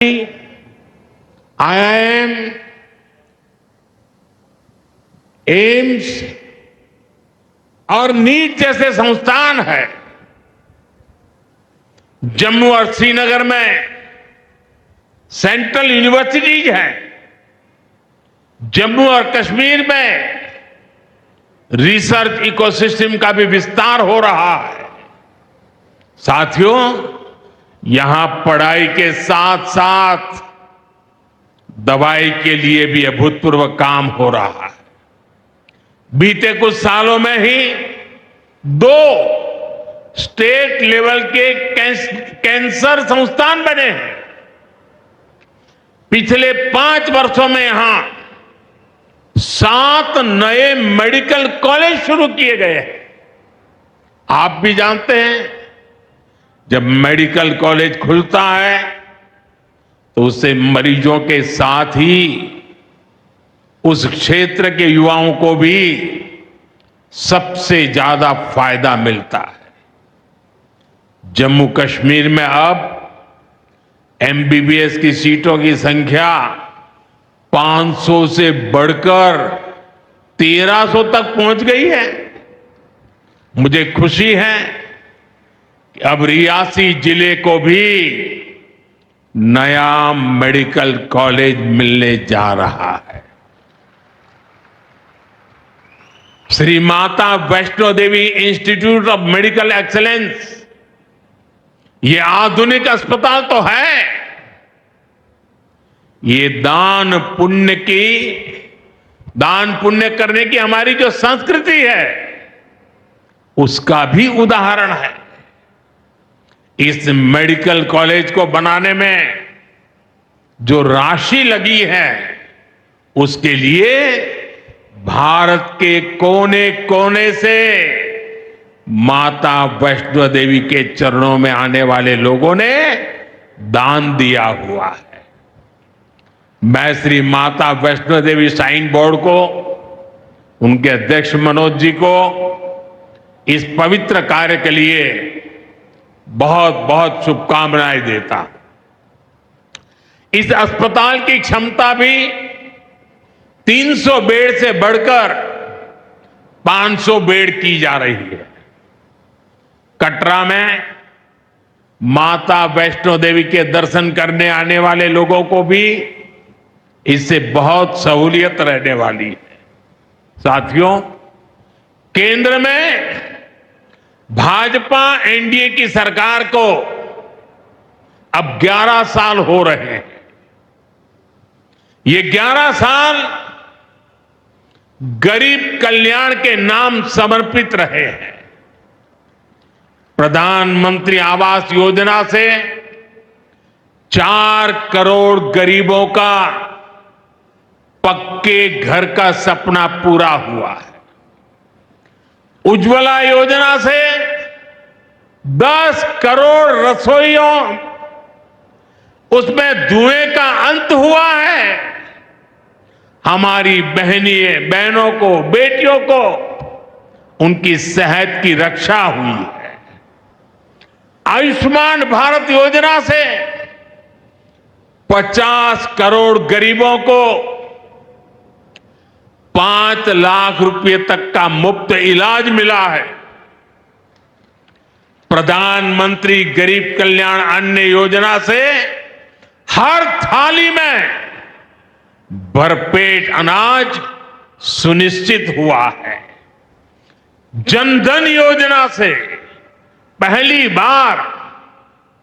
IIM, AIIMS और NEET जैसे संस्थान है। जम्मू और श्रीनगर में सेंट्रल यूनिवर्सिटीज हैं। जम्मू और कश्मीर में रिसर्च इकोसिस्टम का भी विस्तार हो रहा है। साथियों, यहां पढ़ाई के साथ साथ दवाई के लिए भी अभूतपूर्व काम हो रहा है। बीते कुछ सालों में ही 2 स्टेट लेवल के कैंसर संस्थान बने हैं। पिछले 5 वर्षों में यहां 7 नए मेडिकल कॉलेज शुरू किए गए हैं। आप भी जानते हैं, जब मेडिकल कॉलेज खुलता है तो उससे मरीजों के साथ ही उस क्षेत्र के युवाओं को भी सबसे ज्यादा फायदा मिलता है। जम्मू कश्मीर में अब एमबीबीएस की सीटों की संख्या 500 से बढ़कर 1300 तक पहुंच गई है। मुझे खुशी है कि अब रियासी जिले को भी नया मेडिकल कॉलेज मिलने जा रहा है। Shri Mata Vaishno Devi institute of medical excellence, ये आधुनिक अस्पताल तो है, ये दान पुण्य करने की हमारी जो संस्कृति है उसका भी उदाहरण है। इस मेडिकल कॉलेज को बनाने में जो राशि लगी है उसके लिए भारत के कोने कोने से माता वैष्णो देवी के चरणों में आने वाले लोगों ने दान दिया हुआ है। मैं श्री माता वैष्णो देवी श्राइन बोर्ड को, उनके अध्यक्ष मनोज जी को इस पवित्र कार्य के लिए बहुत बहुत शुभकामनाएं देता। इस अस्पताल की क्षमता भी 300 बेड से बढ़कर 500 बेड की जा रही है। कटरा में माता वैष्णो देवी के दर्शन करने आने वाले लोगों को भी इससे बहुत सहूलियत रहने वाली है। साथियों, केंद्र में भाजपा एनडीए की सरकार को अब 11 साल हो रहे हैं। ये 11 साल गरीब कल्याण के नाम समर्पित रहे हैं। प्रधानमंत्री आवास योजना से 4 करोड़ गरीबों का पक्के घर का सपना पूरा हुआ है। उज्ज्वला योजना से 10 करोड़ रसोइयों, उसमें धुएं का अंत हुआ है। हमारी बहनों को, बेटियों को उनकी सेहत की रक्षा हुई है। आयुष्मान भारत योजना से 50 करोड़ गरीबों को 5 लाख रुपए तक का मुफ्त इलाज मिला है। प्रधानमंत्री गरीब कल्याण अन्न योजना से हर थाली में भरपेट अनाज सुनिश्चित हुआ है। जनधन योजना से पहली बार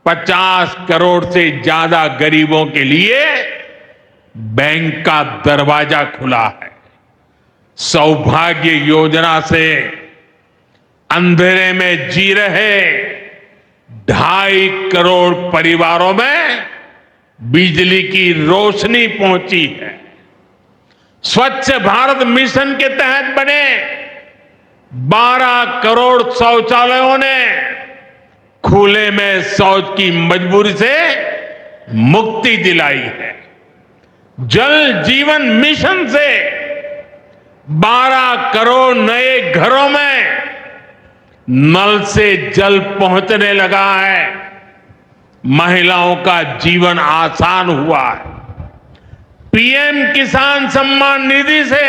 50 करोड़ से ज्यादा गरीबों के लिए बैंक का दरवाजा खुला है। सौभाग्य योजना से अंधेरे में जी रहे 2.5 करोड़ परिवारों में बिजली की रोशनी पहुंची है। स्वच्छ भारत मिशन के तहत बने 12 करोड़ शौचालयों ने खुले में शौच की मजबूरी से मुक्ति दिलाई है। जल जीवन मिशन से 12 करोड़ नए घरों में नल से जल पहुंचने लगा है। महिलाओं का जीवन आसान हुआ है। पीएम किसान सम्मान निधि से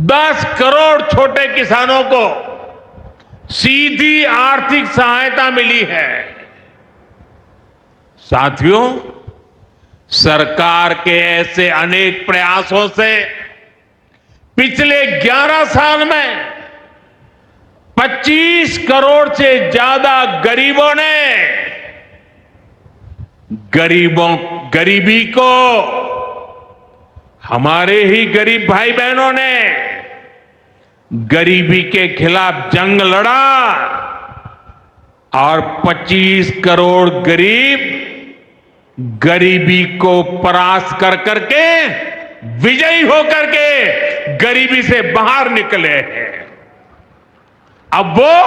10 करोड़ छोटे किसानों को सीधी आर्थिक सहायता मिली है। साथियों, सरकार के ऐसे अनेक प्रयासों से पिछले 11 साल में 25 करोड़ से ज्यादा गरीबों ने गरीबी को, हमारे ही गरीब भाई बहनों ने गरीबी के खिलाफ जंग लड़ा और 25 करोड़ गरीब गरीबी को परास्त कर करके, विजयी होकर के गरीबी से बाहर निकले हैं। अब वो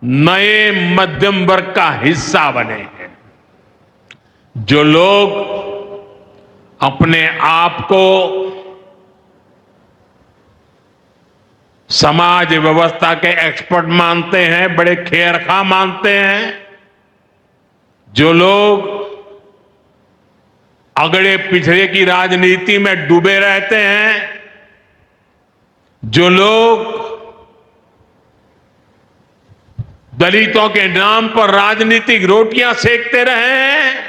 नए मध्यम वर्ग का हिस्सा बने हैं। जो लोग अपने आप को समाज व्यवस्था के एक्सपर्ट मानते हैं, बड़े खेरखा मानते हैं, जो लोग अगड़े पिछड़े की राजनीति में डूबे रहते हैं, जो लोग दलितों के नाम पर राजनीतिक रोटियां सेकते रहे हैं,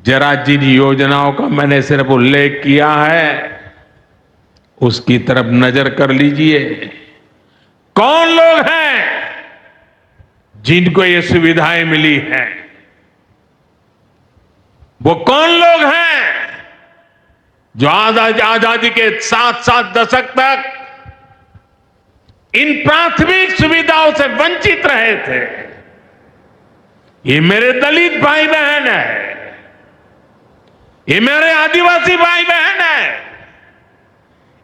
जरा जिन योजनाओं का मैंने सिर्फ उल्लेख किया है उसकी तरफ नजर कर लीजिए। कौन लोग हैं जिनको ये सुविधाएं मिली हैं? वो कौन लोग हैं जो आजादी के 7 दशक तक इन प्राथमिक सुविधाओं से वंचित रहे थे? ये मेरे दलित भाई बहन है, ये मेरे आदिवासी भाई बहन है,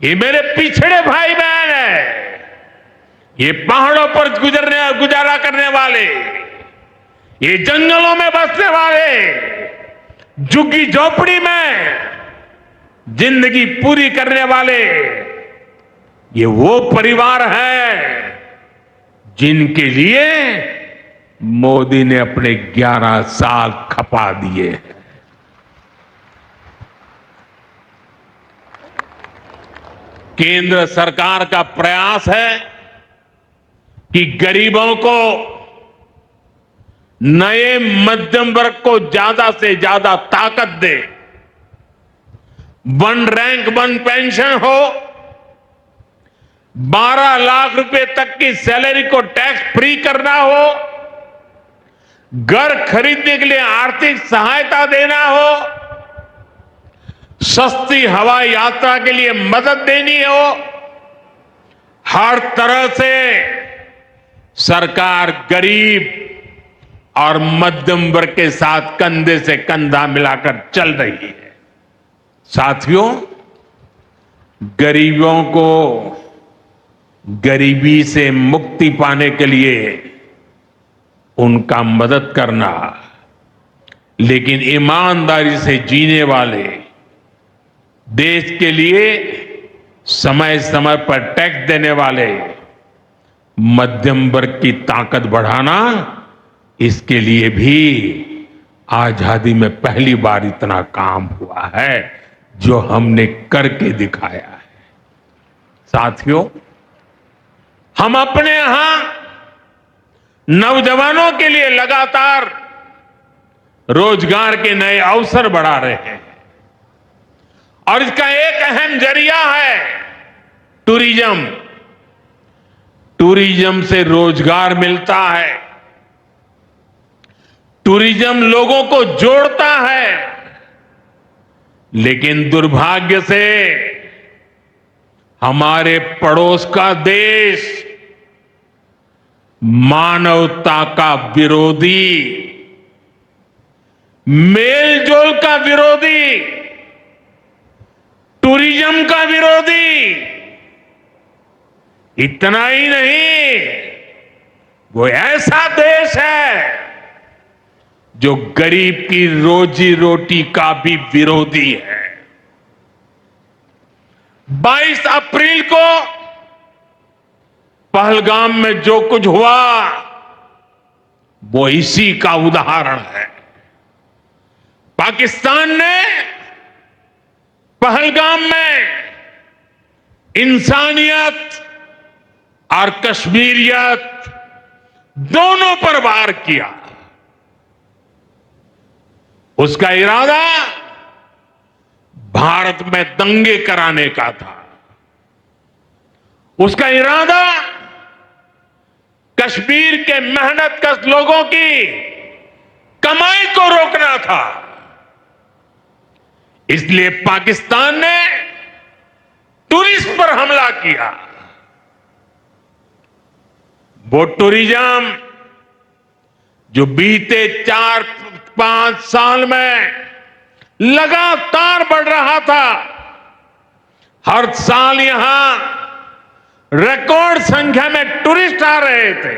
ये मेरे पिछड़े भाई बहन है, ये पहाड़ों पर गुजारा करने वाले, ये जंगलों में बसने वाले, झुग्गी झोपड़ी में जिंदगी पूरी करने वाले, ये वो परिवार है जिनके लिए मोदी ने अपने 11 साल खपा दिए हैं। केंद्र सरकार का प्रयास है कि गरीबों को, नए मध्यम वर्ग को ज्यादा से ज्यादा ताकत दे। 1 रैंक 1 पेंशन हो, 12 लाख रुपए तक की सैलरी को टैक्स फ्री करना हो, घर खरीदने के लिए आर्थिक सहायता देना हो, सस्ती हवाई यात्रा के लिए मदद देनी हो, हर तरह से सरकार गरीब और मध्यम वर्ग के साथ कंधे से कंधा मिलाकर चल रही है। साथियों, गरीबों को गरीबी से मुक्ति पाने के लिए उनका मदद करना, लेकिन ईमानदारी से जीने वाले, देश के लिए समय समय पर टैक्स देने वाले मध्यम वर्ग की ताकत बढ़ाना, इसके लिए भी आजादी में पहली बार इतना काम हुआ है जो हमने करके दिखाया है। साथियों, हम अपने यहां नौजवानों के लिए लगातार रोजगार के नए अवसर बढ़ा रहे हैं और इसका एक अहम जरिया है टूरिज्म। टूरिज्म से रोजगार मिलता है, टूरिज्म लोगों को जोड़ता है, लेकिन दुर्भाग्य से हमारे पड़ोस का देश मानवता का विरोधी, मेलजोल का विरोधी, टूरिज्म का विरोधी, इतना ही नहीं, वो ऐसा देश है जो गरीब की रोजी रोटी का भी विरोधी है। 22 अप्रैल को पहलगाम में जो कुछ हुआ, वो इसी का उदाहरण है। पाकिस्तान ने पहलगाम में इंसानियत और कश्मीरियत दोनों पर वार किया। उसका इरादा भारत में दंगे कराने का था। उसका इरादा कश्मीर के मेहनतकश लोगों की कमाई को रोकना था। इसलिए पाकिस्तान ने टूरिस्ट पर हमला किया। वो टूरिज्म जो बीते 4-5 साल में लगातार बढ़ रहा था, हर साल यहां रिकॉर्ड संख्या में टूरिस्ट आ रहे थे।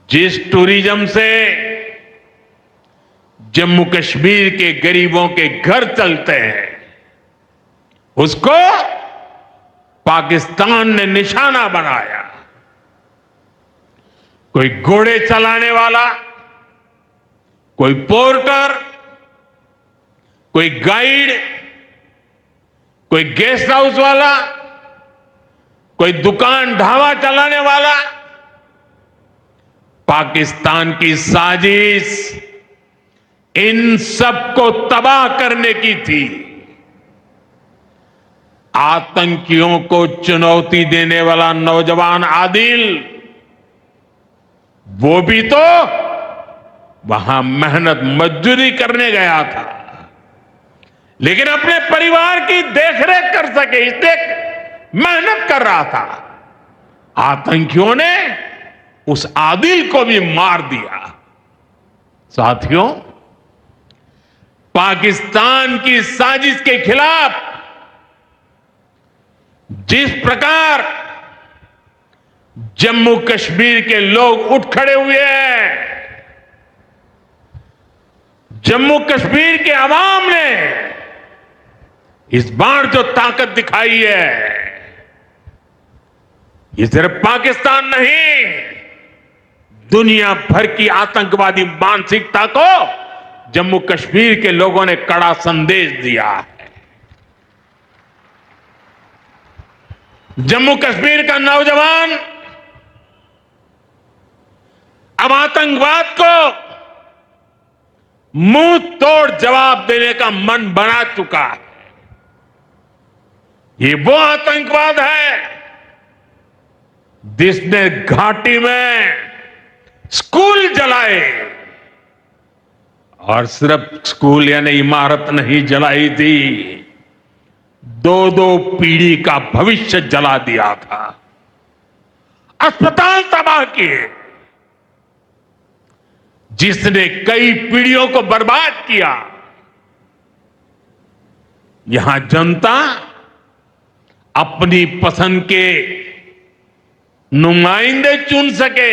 जिस टूरिज्म से जम्मू कश्मीर के गरीबों के घर चलते हैं, उसको पाकिस्तान ने निशाना बनाया। कोई घोड़े चलाने वाला, कोई पोर्टर, कोई गाइड, कोई गेस्ट हाउस वाला, कोई दुकान ढाबा चलाने वाला, पाकिस्तान की साजिश इन सबको तबाह करने की थी। आतंकियों को चुनौती देने वाला नौजवान आदिल, वो भी तो वहां मेहनत मजदूरी करने गया था, लेकिन अपने परिवार की देखरेख कर सके इसलिए मेहनत कर रहा था। आतंकियों ने उस आदिल को भी मार दिया। साथियों, पाकिस्तान की साजिश के खिलाफ जिस प्रकार जम्मू कश्मीर के लोग उठ खड़े हुए हैं, जम्मू कश्मीर के अवाम ने इस बार जो ताकत दिखाई है, ये सिर्फ पाकिस्तान नहीं, दुनिया भर की आतंकवादी मानसिकता को जम्मू कश्मीर के लोगों ने कड़ा संदेश दिया है। जम्मू कश्मीर का नौजवान अब आतंकवाद को मुंह तोड़ जवाब देने का मन बना चुका है। ये वो आतंकवाद है जिसने घाटी में स्कूल जलाए, और सिर्फ स्कूल यानी इमारत नहीं जलाई थी, 2-2 पीढ़ी का भविष्य जला दिया था। अस्पताल तबाह किए, जिसने कई पीढ़ियों को बर्बाद किया। यहां जनता अपनी पसंद के नुमाइंदे चुन सके,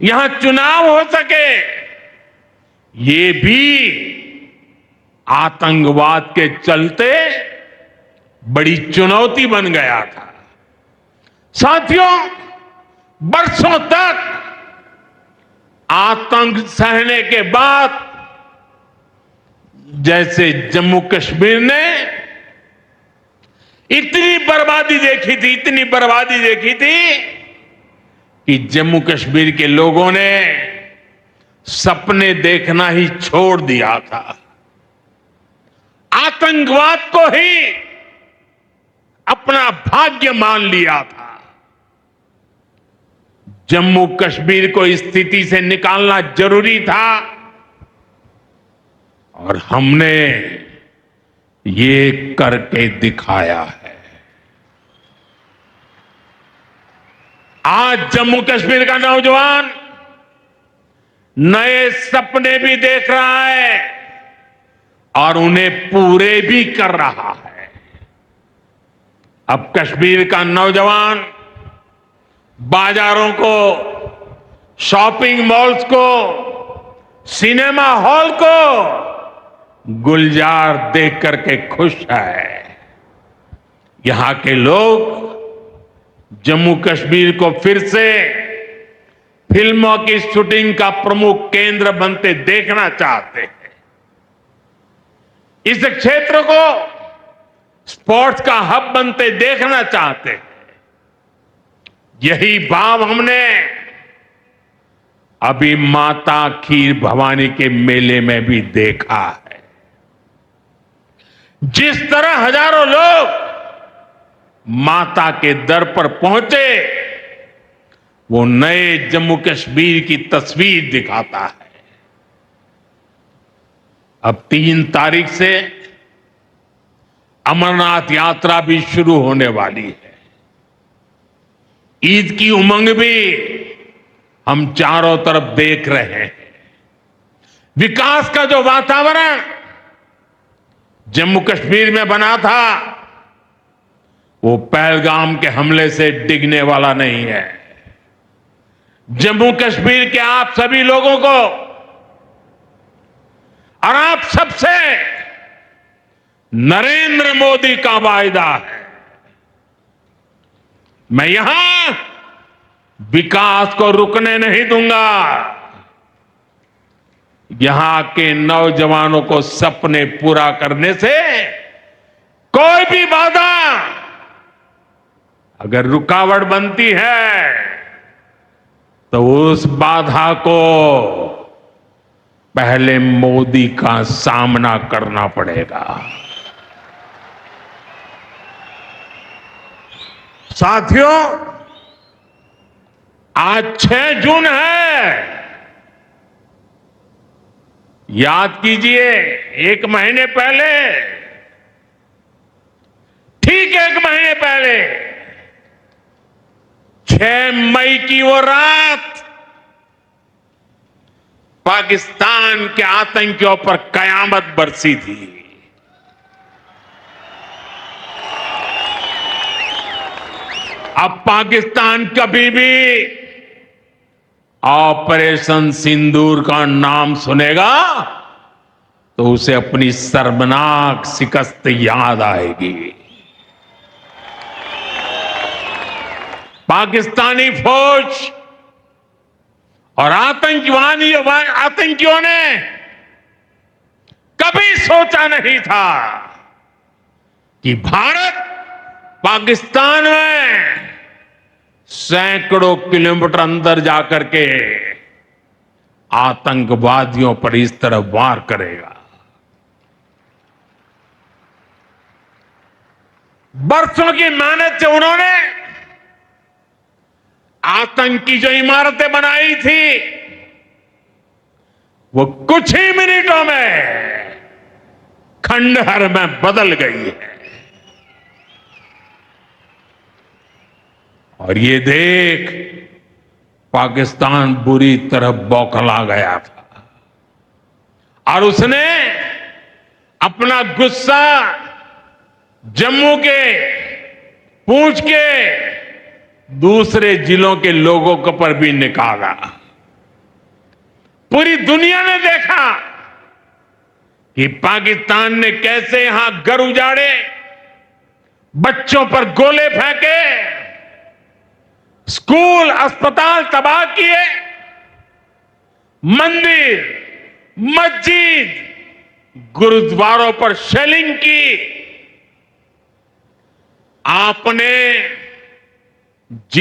यहां चुनाव हो सके, ये भी आतंकवाद के चलते बड़ी चुनौती बन गया था। साथियों, बरसों तक आतंक सहने के बाद जैसे जम्मू कश्मीर ने इतनी बर्बादी देखी थी कि जम्मू कश्मीर के लोगों ने सपने देखना ही छोड़ दिया था। आतंकवाद को ही अपना भाग्य मान लिया था। जम्मू कश्मीर को इस स्थिति से निकालना जरूरी था, और हमने ये करके दिखाया है। आज जम्मू कश्मीर का नौजवान नए सपने भी देख रहा है और उन्हें पूरे भी कर रहा है। अब कश्मीर का नौजवान बाजारों को, शॉपिंग मॉल्स को, सिनेमा हॉल को गुलजार देख करके खुश है। यहां के लोग जम्मू कश्मीर को फिर से फिल्मों की शूटिंग का प्रमुख केंद्र बनते देखना चाहते हैं। इस क्षेत्र को स्पोर्ट्स का हब बनते देखना चाहते हैं। यही भाव हमने अभी माता खीर भवानी के मेले में भी देखा है। जिस तरह हजारों लोग माता के दर पर पहुंचे, वो नए जम्मू कश्मीर की तस्वीर दिखाता है। अब 3 तारीख से अमरनाथ यात्रा भी शुरू होने वाली है। ईद की उमंग भी हम चारों तरफ देख रहे हैं। विकास का जो वातावरण जम्मू कश्मीर में बना था, वो पहलगाम के हमले से डिगने वाला नहीं है। जम्मू कश्मीर के आप सभी लोगों को और आप सबसे नरेंद्र मोदी का वायदा है। मैं यहां विकास को रुकने नहीं दूंगा। यहां के नौजवानों को सपने पूरा करने से कोई भी बाधा अगर रुकावट बनती है, तो उस बाधा को पहले मोदी का सामना करना पड़ेगा। साथियों, आज 6 जून है। याद कीजिए, 1 महीने पहले, ठीक 1 महीने पहले 6 मई की वो रात पाकिस्तान के आतंकियों पर कयामत बरसी थी। अब पाकिस्तान कभी भी ऑपरेशन सिंदूर का नाम सुनेगा तो उसे अपनी शर्मनाक शिकस्त याद आएगी। पाकिस्तानी फौज और आतंकियों ने कभी सोचा नहीं था कि भारत पाकिस्तान में सैकड़ों किलोमीटर अंदर जाकर के आतंकवादियों पर इस तरह वार करेगा। बरसों की मेहनत से उन्होंने आतंकी जो इमारतें बनाई थी, वो कुछ ही मिनटों में खंडहर में बदल गई है। और ये देख पाकिस्तान बुरी तरह बौखला गया था और उसने अपना गुस्सा जम्मू के, पूंछ के दूसरे जिलों के लोगों के पर भी निकाला। पूरी दुनिया ने देखा कि पाकिस्तान ने कैसे यहां घर उजाड़े, बच्चों पर गोले फेंके, स्कूल अस्पताल तबाह किए, मंदिर, मस्जिद, गुरुद्वारों पर शेलिंग की। आपने जी